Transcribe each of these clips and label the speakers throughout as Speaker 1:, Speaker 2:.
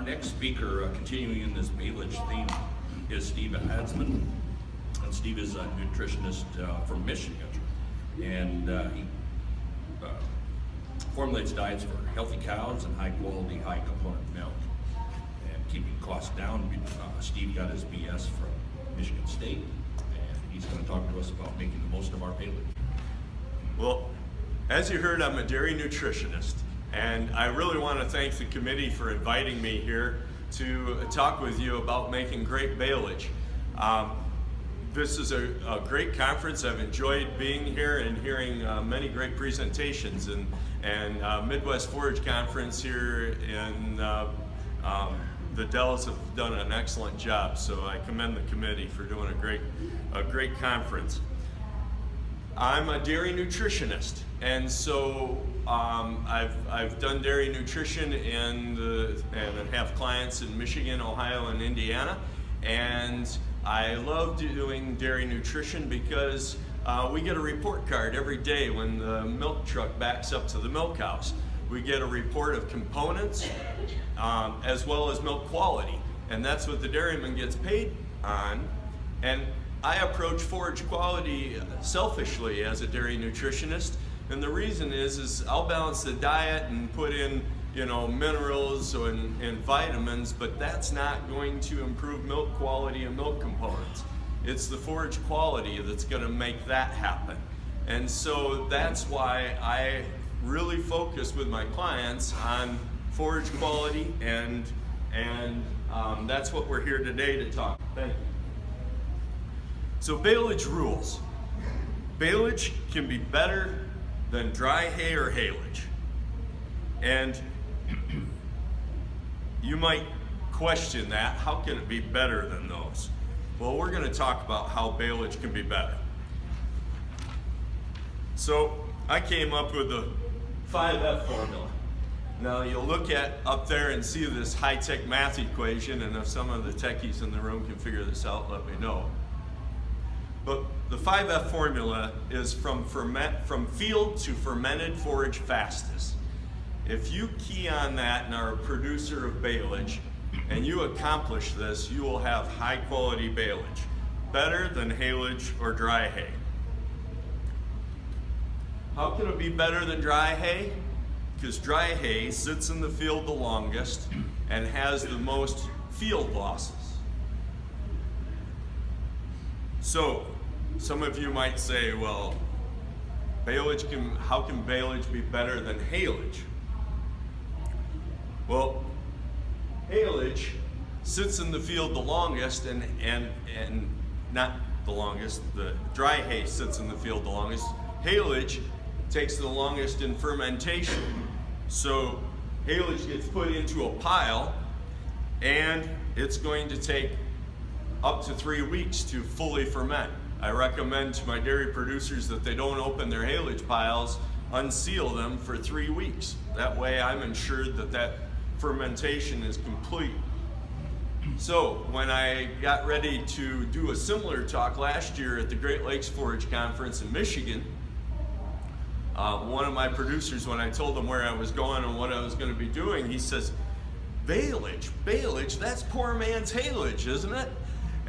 Speaker 1: next speaker, continuing in this Baleage theme, is Steve Adsmond. And Steve is a nutritionist from Michigan. And he formulates diets for healthy cows and high quality, high component milk. And keeping costs down, Steve got his BS from Michigan State. And he's going to talk to us about making the most of our Baleage.
Speaker 2: Well, as you heard, I'm a dairy nutritionist. And I really want to thank the committee for inviting me here to talk with you about making great Baleage. This is a great conference. I've enjoyed being here and hearing many great presentations. And Midwest Forage Conference here in the Dells have done an excellent job. So I commend the committee for doing a great conference. I'm a dairy nutritionist, and so I've done dairy nutrition and have clients in Michigan, Ohio, and Indiana. And I love doing dairy nutrition because we get a report card every day when the milk truck backs up to the milk house. We get a report of components as well as milk quality, and that's what the dairyman gets paid on. And I approach forage quality selfishly as a dairy nutritionist, and the reason is I'll balance the diet and put in, minerals and vitamins, but that's not going to improve milk quality and milk components. It's the forage quality that's going to make that happen. And so that's why I really focus with my clients on forage quality, and that's what we're here today to talk. Thank you. So Baleage rules. Baleage can be better than dry hay or haylage. And you might question that. How can it be better than those? Well, we're going to talk about how Baleage can be better. So I came up with the 5F formula. Now you'll look at up there and see this high-tech math equation, and if some of the techies in the room can figure this out, let me know. But the 5F formula is from field to fermented forage fastest. If you key on that and are a producer of Baleage, and you accomplish this, you will have high quality Baleage, better than haylage or dry hay. How can it be better than dry hay? Because dry hay sits in the field the longest and has the most field losses. So, some of you might say, well, how can Baleage be better than haylage? Well, haylage sits in the field the longest, and not the longest, the dry hay sits in the field the longest. Haylage takes the longest in fermentation. So haylage gets put into a pile, and it's going to take up to 3 weeks to fully ferment. I recommend to my dairy producers that they don't open their haylage piles, unseal them for 3 weeks. That way I'm ensured that fermentation is complete. So when I got ready to do a similar talk last year at the Great Lakes Forage Conference in Michigan, one of my producers, when I told him where I was going and what I was going to be doing, he says, Baleage, that's poor man's haylage, isn't it?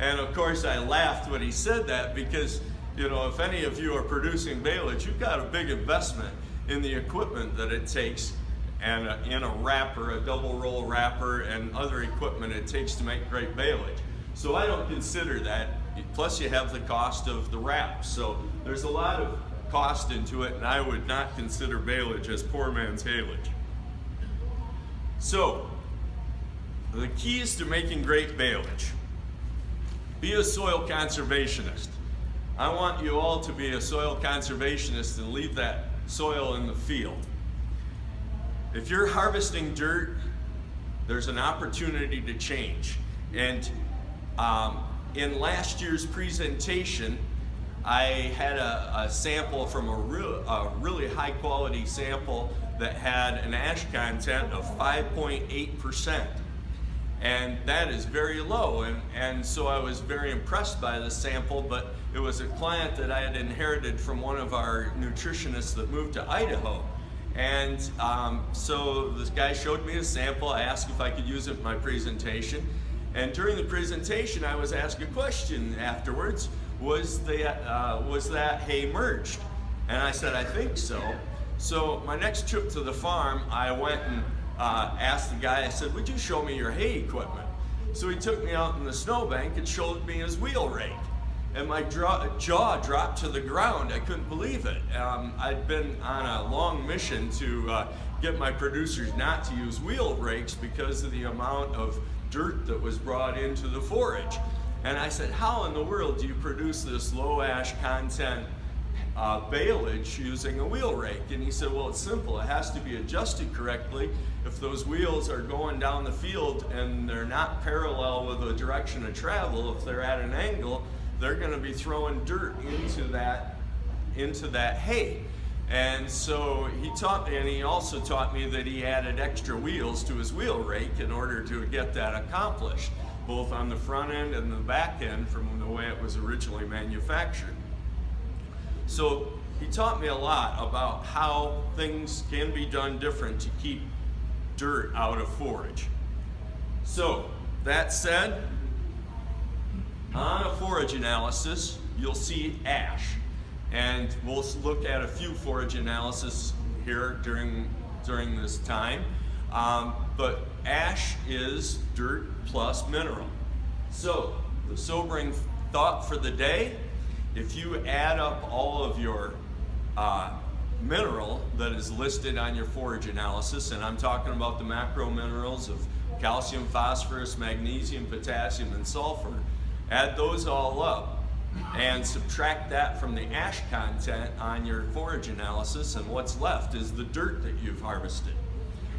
Speaker 2: And of course I laughed when he said that, because if any of you are producing Baleage, you've got a big investment in the equipment that it takes, and in a wrapper, a double roll wrapper, and other equipment it takes to make great Baleage. So I don't consider that. Plus you have the cost of the wrap. So there's a lot of cost into it, and I would not consider Baleage as poor man's haylage. So the keys to making great Baleage. Be a soil conservationist. I want you all to be a soil conservationist and leave that soil in the field. If you're harvesting dirt, there's an opportunity to change. And in last year's presentation, I had a sample from a really high quality sample that had an ash content of 5.8%. And that is very low, and so I was very impressed by the sample, but it was a client that I had inherited from one of our nutritionists that moved to Idaho. And so this guy showed me a sample. I asked if I could use it in my presentation. And during the presentation, I was asked a question afterwards. Was that hay merged? And I said, I think so. So my next trip to the farm, I went and asked the guy, I said, would you show me your hay equipment? So he took me out in the snowbank and showed me his wheel rake. And my jaw dropped to the ground. I couldn't believe it. I'd been on a long mission to get my producers not to use wheel rakes because of the amount of dirt that was brought into the forage. And I said, how in the world do you produce this low ash content baleage using a wheel rake? And he said, well, it's simple. It has to be adjusted correctly. If those wheels are going down the field and they're not parallel with the direction of travel, if they're at an angle, they're going to be throwing dirt into that hay. And so he taught me, and he also taught me that he added extra wheels to his wheel rake in order to get that accomplished, both on the front end and the back end from the way it was originally manufactured. So he taught me a lot about how things can be done different to keep dirt out of forage. So that said, on a forage analysis, you'll see ash. And we'll look at a few forage analysis here during this time. But ash is dirt plus mineral. So the sobering thought for the day, if you add up all of your mineral that is listed on your forage analysis, and I'm talking about the macro minerals of calcium, phosphorus, magnesium, potassium, and sulfur, add those all up and subtract that from the ash content on your forage analysis, and what's left is the dirt that you've harvested,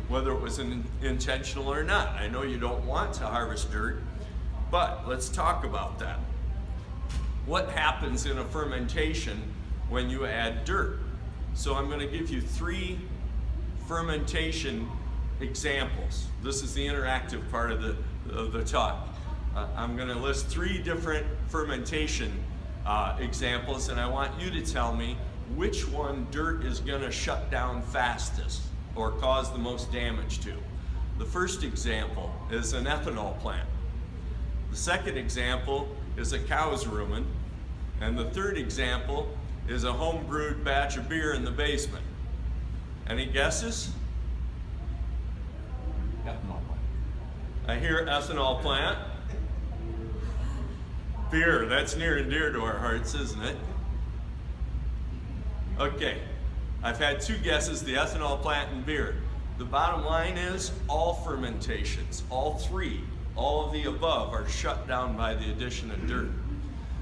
Speaker 2: whether it was intentional or not. I know you don't want to harvest dirt, but let's talk about that. What happens in a fermentation when you add dirt? So I'm going to give you 3 fermentation examples. This is the interactive part of the talk. I'm going to list 3 different fermentation examples, and I want you to tell me which one dirt is going to shut down fastest or cause the most damage to. The first example is an ethanol plant. The second example is a cow's rumen. And the third example is a home-brewed batch of beer in the basement. Any guesses?
Speaker 1: Ethanol plant.
Speaker 2: I hear ethanol plant. Beer, that's near and dear to our hearts, isn't it? Okay, I've had 2 guesses, the ethanol plant and beer. The bottom line is all fermentations, all 3, all of the above are shut down by the addition of dirt.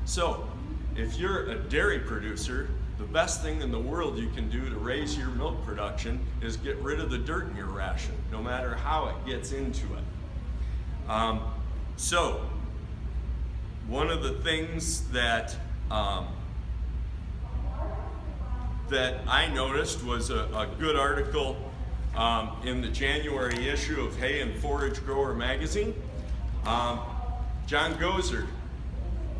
Speaker 2: So, if you're a dairy producer, the best thing in the world you can do to raise your milk production is get rid of the dirt in your ration, no matter how it gets into it. So, one of the things that I noticed was a good article in the January issue of Hay and Forage Grower magazine. John Gozer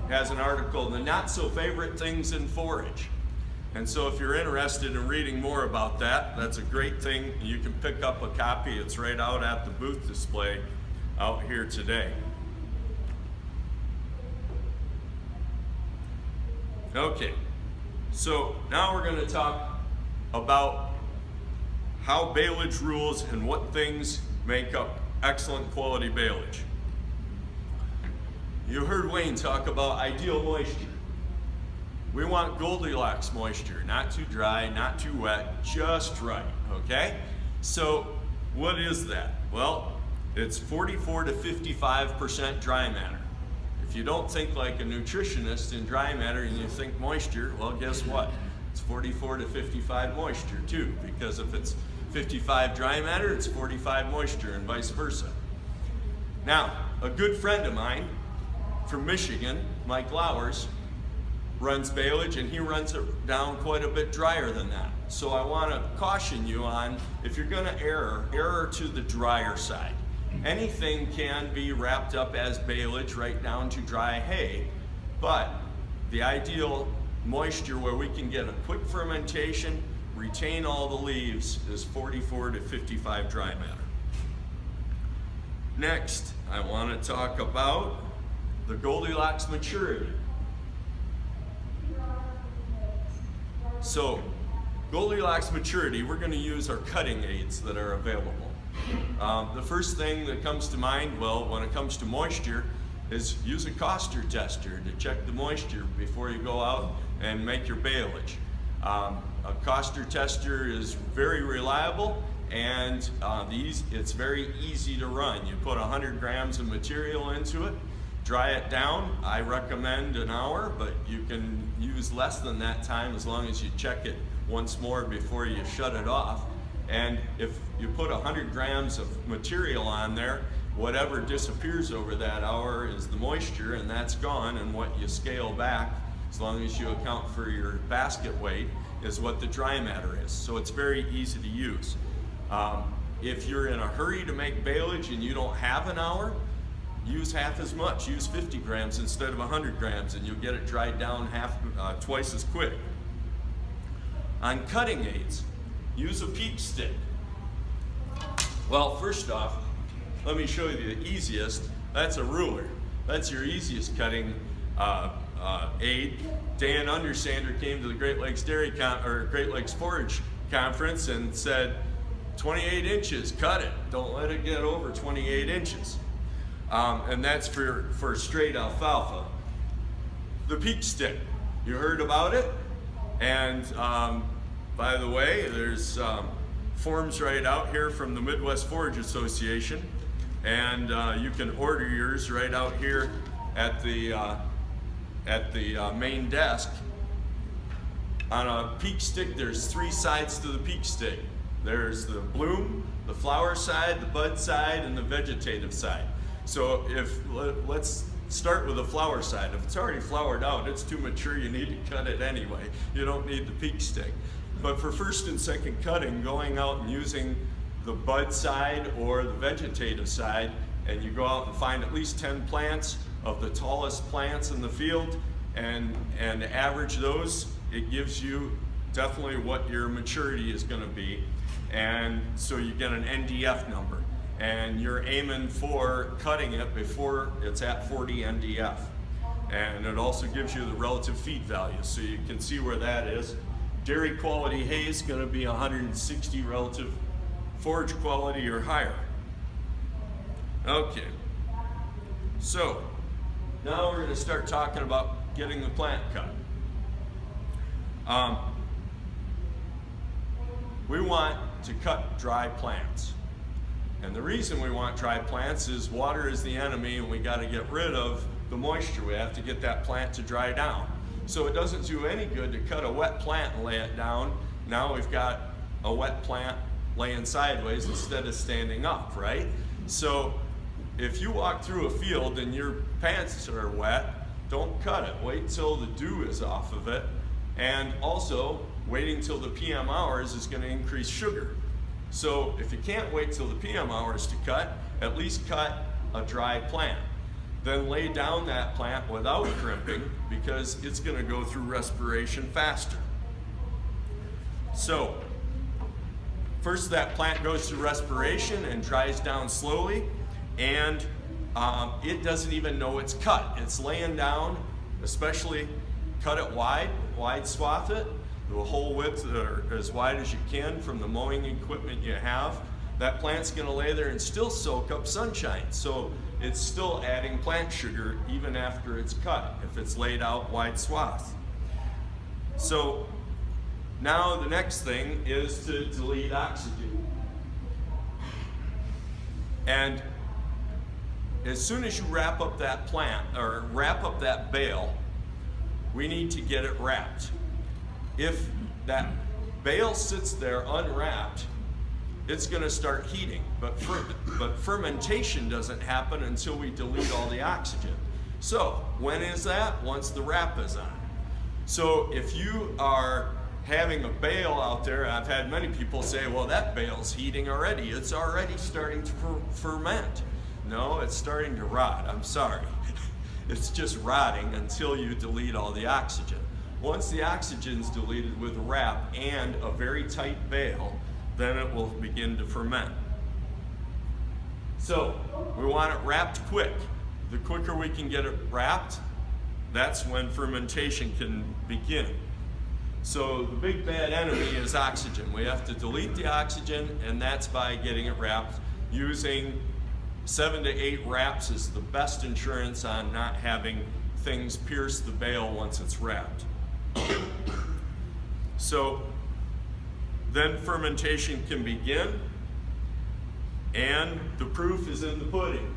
Speaker 2: has an article, The Not So Favorite Things in Forage. And so if you're interested in reading more about that, that's a great thing. You can pick up a copy. It's right out at the booth display out here today. Okay, so now we're going to talk about how baleage rules and what things make up excellent quality baleage. You heard Wayne talk about ideal moisture. We want Goldilocks moisture, not too dry, not too wet, just right, okay? So what is that? Well, it's 44 to 55% dry matter. If you don't think like a nutritionist in dry matter and you think moisture, well, guess what? It's 44 to 55 moisture too, because if it's 55 dry matter, it's 45 moisture and vice versa. Now, a good friend of mine from Michigan, Mike Lowers, runs baleage, and he runs it down quite a bit drier than that. So I want to caution you on, if you're going to err to the drier side. Anything can be wrapped up as baleage right down to dry hay, but the ideal moisture where we can get a quick fermentation retain all the leaves is 44 to 55 dry matter. Next, I want to talk about the Goldilocks maturity. So, Goldilocks maturity, we're going to use our cutting aids that are available. The first thing that comes to mind, well, when it comes to moisture, is use a Coster tester to check the moisture before you go out and make your baleage. A Coster tester is very reliable, and it's very easy to run. You put 100 grams of material into it, dry it down. I recommend an hour, but you can use less than that time as long as you check it once more before you shut it off. And if you put 100 grams of material on there, whatever disappears over that hour is the moisture, and that's gone, and what you scale back, as long as you account for your basket weight, is what the dry matter is. So it's very easy to use. If you're in a hurry to make baleage and you don't have an hour, use half as much. Use 50 grams instead of 100 grams, and you'll get it dried down twice as quick. On cutting aids, use a peak stick. Well, first off, let me show you the easiest. That's a ruler. That's your easiest cutting aid. Dan Undersander came to the Great Lakes Great Lakes Forage Conference and said, 28 inches, cut it. Don't let it get over 28 inches. And that's for straight alfalfa. The peak stick, you heard about it? And by the way, there's forms right out here from the Midwest Forage Association, and you can order yours right out here at the main desk. On a peak stick, there's 3 sides to the peak stick. There's the bloom, the flower side, the bud side, and the vegetative side. So let's start with the flower side. If it's already flowered out, it's too mature, you need to cut it anyway. You don't need the peak stick. But for first and second cutting, going out and using the bud side or the vegetative side, and you go out and find at least 10 plants of the tallest plants in the field and average those, it gives you definitely what your maturity is going to be. And so you get an NDF number, and you're aiming for cutting it before it's at 40 NDF. And it also gives you the relative feed value, so you can see where that is. Dairy quality hay is going to be 160 relative forage quality or higher. Okay, so now we're going to start talking about getting the plant cut. We want to cut dry plants. And the reason we want dry plants is water is the enemy, and we got to get rid of the moisture. We have to get that plant to dry down. So it doesn't do any good to cut a wet plant and lay it down. Now we've got a wet plant laying sideways instead of standing up, right? So if you walk through a field and your pants are wet, don't cut it. Wait till the dew is off of it. And also, waiting till the PM hours is going to increase sugar. So if you can't wait till the PM hours to cut, at least cut a dry plant. Then lay down that plant without crimping, because it's going to go through respiration faster. So first, that plant goes through respiration and dries down slowly, and it doesn't even know it's cut. It's laying down, especially cut it wide swath it, the whole width or as wide as you can from the mowing equipment you have. That plant's going to lay there and still soak up sunshine. So it's still adding plant sugar even after it's cut, if it's laid out wide swaths. So now the next thing is to delete oxygen. And as soon as you wrap up that plant, or wrap up that bale, we need to get it wrapped. If that bale sits there unwrapped, it's going to start heating, but fermentation doesn't happen until we delete all the oxygen. So when is that? Once the wrap is on. So if you are having a bale out there, I've had many people say, well, that bale's heating already. It's already starting to ferment. No, it's starting to rot. I'm sorry. It's just rotting until you delete all the oxygen. Once the oxygen is diluted with wrap and a very tight bale, then it will begin to ferment. So we want it wrapped quick. The quicker we can get it wrapped, that's when fermentation can begin. So the big bad enemy is oxygen. We have to delete the oxygen, and that's by getting it wrapped. Using 7 to 8 wraps is the best insurance on not having things pierce the bale once it's wrapped. So then fermentation can begin, and the proof is in the pudding.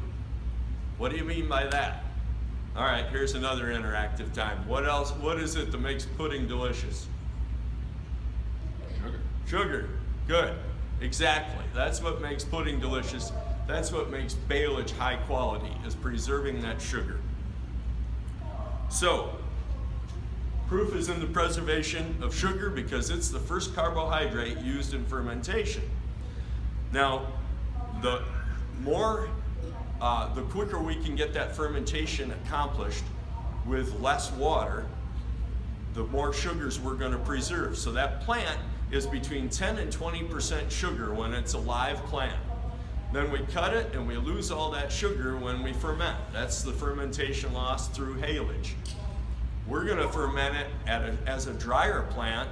Speaker 2: What do you mean by that? All right, here's another interactive time. What else? What is it that makes pudding delicious?
Speaker 1: Sugar.
Speaker 2: Sugar. Good. Exactly. That's what makes pudding delicious. That's what makes Baleage high quality, is preserving that sugar. So, proof is in the preservation of sugar because it's the first carbohydrate used in fermentation. Now, the quicker we can get that fermentation accomplished with less water, the more sugars we're going to preserve. So that plant is between 10 and 20% sugar when it's a live plant. Then we cut it and we lose all that sugar when we ferment. That's the fermentation loss through haylage. We're going to ferment it as a drier plant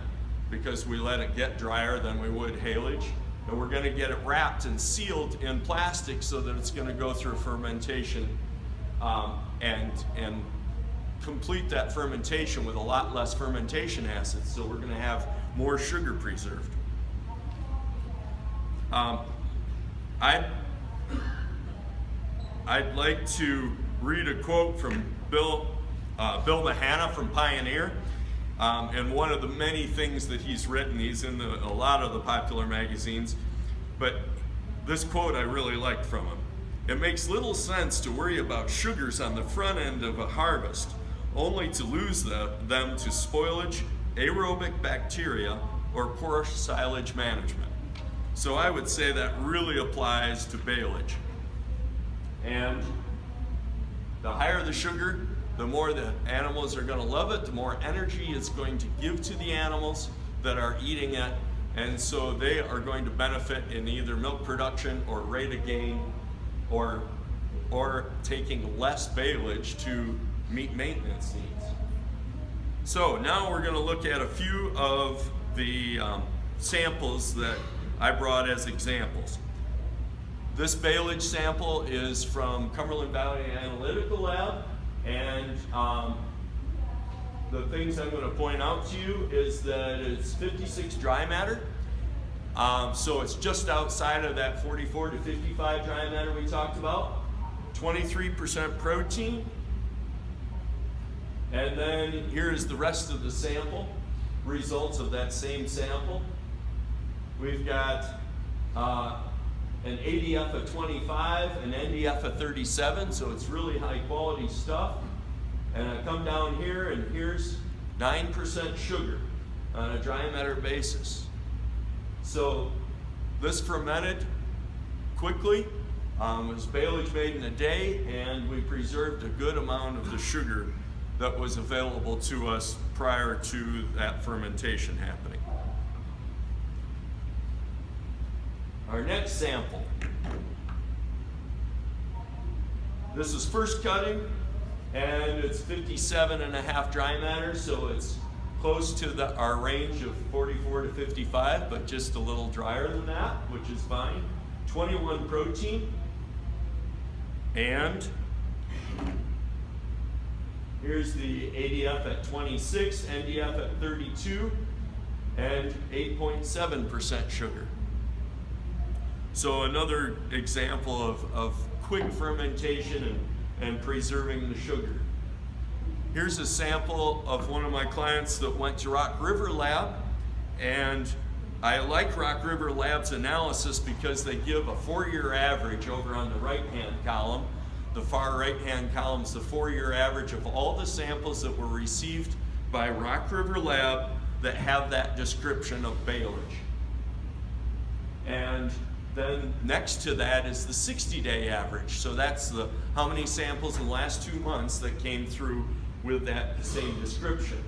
Speaker 2: because we let it get drier than we would haylage. And we're going to get it wrapped and sealed in plastic so that it's going to go through fermentation and complete that fermentation with a lot less fermentation acids. So we're going to have more sugar preserved. I'd like to read a quote from Bill Mahana from Pioneer. And one of the many things that he's written, he's in a lot of the popular magazines, but this quote I really liked from him. It makes little sense to worry about sugars on the front end of a harvest, only to lose them to spoilage, aerobic bacteria, or poor silage management. So I would say that really applies to baleage. And the higher the sugar, the more the animals are going to love it, the more energy it's going to give to the animals that are eating it, and so they are going to benefit in either milk production or rate of gain, or taking less baleage to meet maintenance needs. So now we're going to look at a few of the samples that I brought as examples. This baleage sample is from Cumberland Valley Analytical Lab. And the things I'm going to point out to you is that it's 56 dry matter. So it's just outside of that 44 to 55 dry matter we talked about. 23% protein. And then here's the rest of the sample, results of that same sample. We've got an ADF of 25, an NDF of 37, so it's really high quality stuff. And I come down here and here's 9% sugar on a dry matter basis. So this fermented quickly, was baleage made in a day, and we preserved a good amount of the sugar that was available to us prior to that fermentation happening. Our next sample. This is first cutting, and it's 57.5 dry matter, so it's close to our range of 44 to 55, but just a little drier than that, which is fine. 21 protein, and here's the ADF at 26, NDF at 32, and 8.7% sugar. So another example of quick fermentation and preserving the sugar. Here's a sample of one of my clients that went to Rock River Lab, and I like Rock River Lab's analysis because they give a 4-year average over on the right-hand column. The far right-hand column is the 4-year average of all the samples that were received by Rock River Lab that have that description of baleage. And then next to that is the 60-day average. So that's how many samples in the last 2 months that came through with that same description.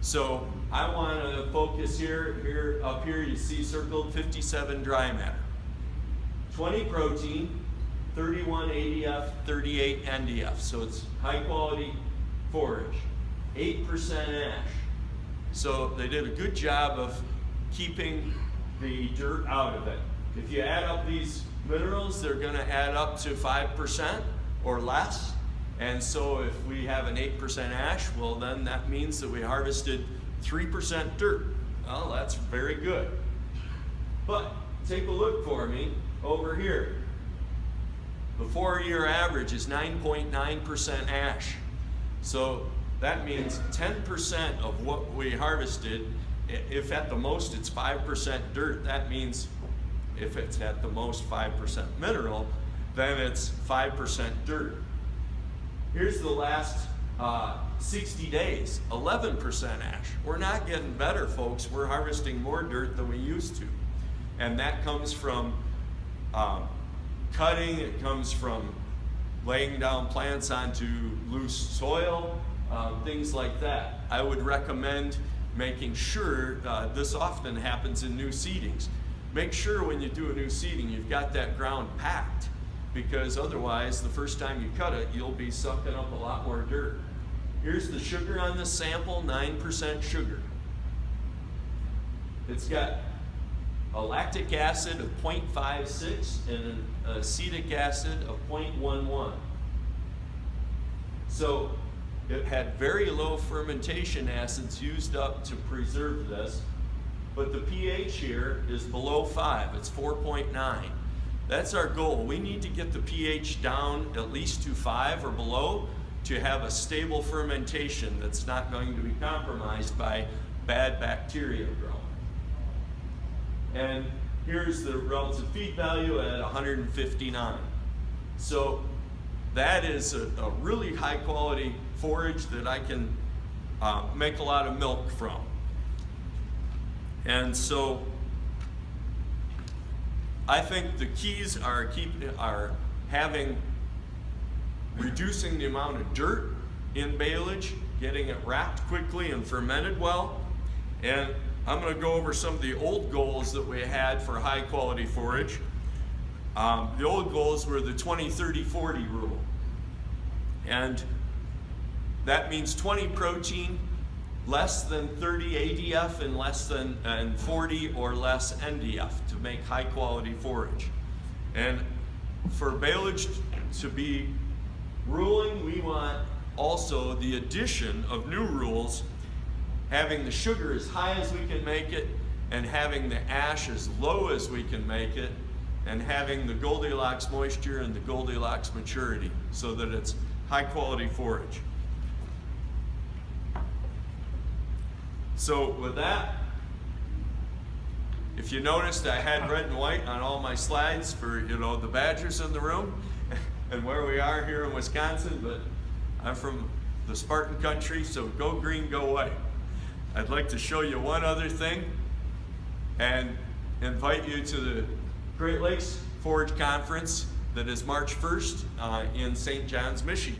Speaker 2: So I want to focus here, up here you see circled 57 dry matter. 20 protein, 31 ADF, 38 NDF. So it's high quality forage. 8% ash. So they did a good job of keeping the dirt out of it. If you add up these minerals, they're going to add up to 5% or less. And so if we have an 8% ash, well then that means that we harvested 3% dirt. Well, that's very good. But take a look for me over here. The 4-year average is 9.9% ash. So that means 10% of what we harvested, if at the most it's 5% dirt, that means if it's at the most 5% mineral, then it's 5% dirt. Here's the last 60 days, 11% ash. We're not getting better, folks. We're harvesting more dirt than we used to. And that comes from cutting, it comes from laying down plants onto loose soil, things like that. I would recommend making sure, this often happens in new seedings. Make sure when you do a new seeding, you've got that ground packed, because otherwise, the first time you cut it, you'll be sucking up a lot more dirt. Here's the sugar on this sample, 9% sugar. It's got a lactic acid of 0.56 and an acetic acid of 0.11. So it had very low fermentation acids used up to preserve this, but the pH here is below 5, it's 4.9. That's our goal. We need to get the pH down at least to 5 or below to have a stable fermentation that's not going to be compromised by bad bacteria growing. And here's the relative feed value at 159. So that is a really high quality forage that I can make a lot of milk from. And so I think the keys are reducing the amount of dirt in baleage, getting it wrapped quickly and fermented well. And I'm going to go over some of the old goals that we had for high quality forage. The old goals were the 20-30-40 rule. And that means 20 protein, less than 30 ADF, and 40 or less NDF to make high quality forage. And for baleage to be ruling, we want also the addition of new rules, having the sugar as high as we can make it, and having the ash as low as we can make it, and having the Goldilocks moisture and the Goldilocks maturity so that it's high quality forage. So with that, if you noticed, I had red and white on all my slides for, the Badgers in the room and where we are here in Wisconsin, but I'm from the Spartan country, so go green, go white. I'd like to show you one other thing and invite you to the Great Lakes Forage Conference that is March 1st in St. John's, Michigan.